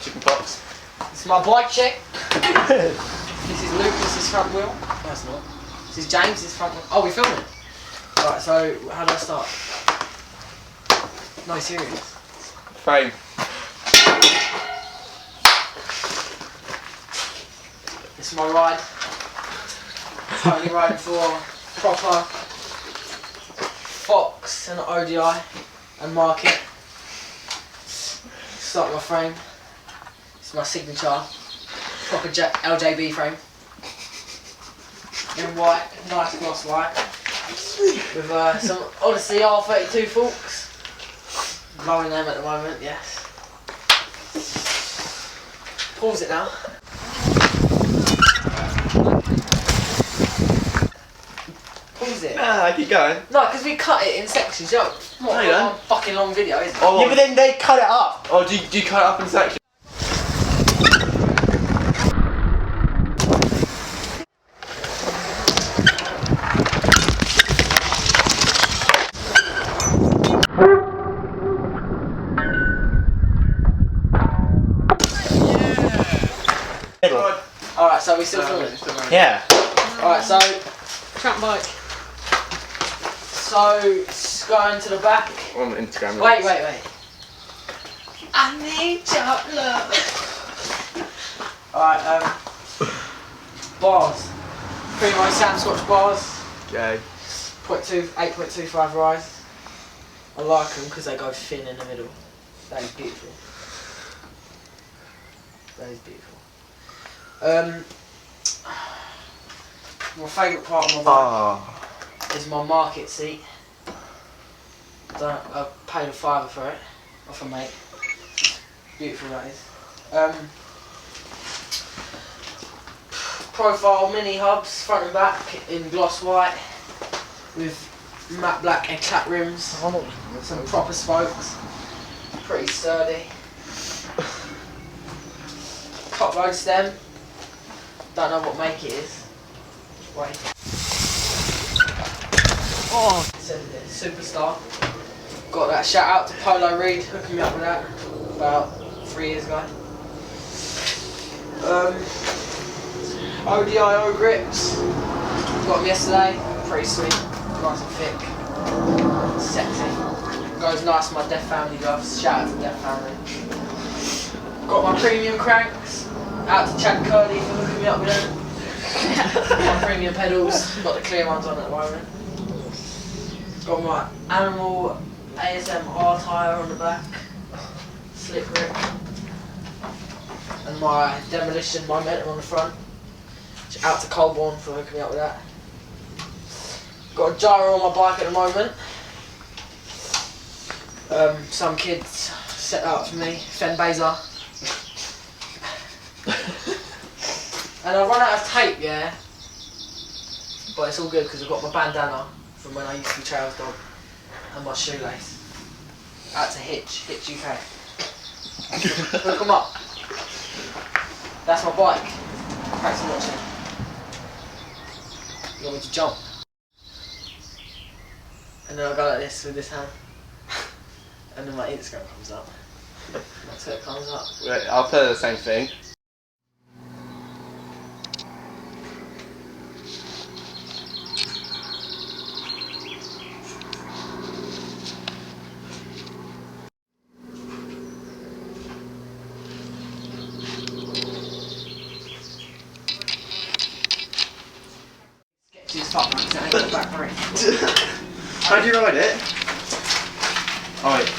Chicken pox. This is my bike check. This is Lucas's front wheel. No, it's not. This is James's front wheel. Oh, we're filming. Right, so how do I start? No, serious. Frame. This is my ride. Currently riding for proper Fox and ODI and Market. Start my frame. It's my signature proper LJB frame. In white, nice gloss white. With some Odyssey R32 forks. Loving them at the moment, yes. Pause it now. Pause it. Nah, keep going. No, because we cut it in sections, yo. Not No, a fucking long video, is it? Oh, Yeah, but then they cut it up. oh, do you cut it up in sections? Alright, so we still filming? Yeah. Alright, so trap bike. So going to the back. On Instagram. Wait. I need your love. Alright, bars. Primo Sam Scotch bars. Okay. 8.25 rise. I like them because they go thin in the middle. That is beautiful. That is beautiful. My favourite part of my bike is my Market seat. I paid a £5 for it, off a mate. Beautiful that is. Profile mini hubs, front and back, in gloss white, with matte black Eclat rims, some proper spokes, pretty sturdy. Top load stem, don't know what make it is. Wait. Oh, it says there, Superstar. Got that shout out to Polo Reed hooking me up with that about 3 years ago. ODIO grips. Got them yesterday. Pretty sweet. Nice and thick. Sexy. Goes nice with my Death Family gloves. Shout out to Death Family. Got my premium cranks. Out to Chad Curdy for hooking me up with them. My premium pedals. Got the clear ones on at the moment. Got my Animal ASMR tyre on the back. Slip grip. And my Demolition Momentum on the front. Out to Colborne for hooking me up with that. Got a gyro on my bike at the moment. Some kids set that up for me, Fen Baser. And I run out of tape, yeah. But it's all good because I've got my bandana from when I used to be Trails Dog and my shoelace. Out to Hitch UK. Hook them up. That's my bike. Thanks for watching. You want me to jump? And then I go like this with this hand. And then my Instagram comes up. My Twitter comes up. Wait, I'll play the same thing. Fuck man, I ain't got back for it. How do you ride it? Oh wait.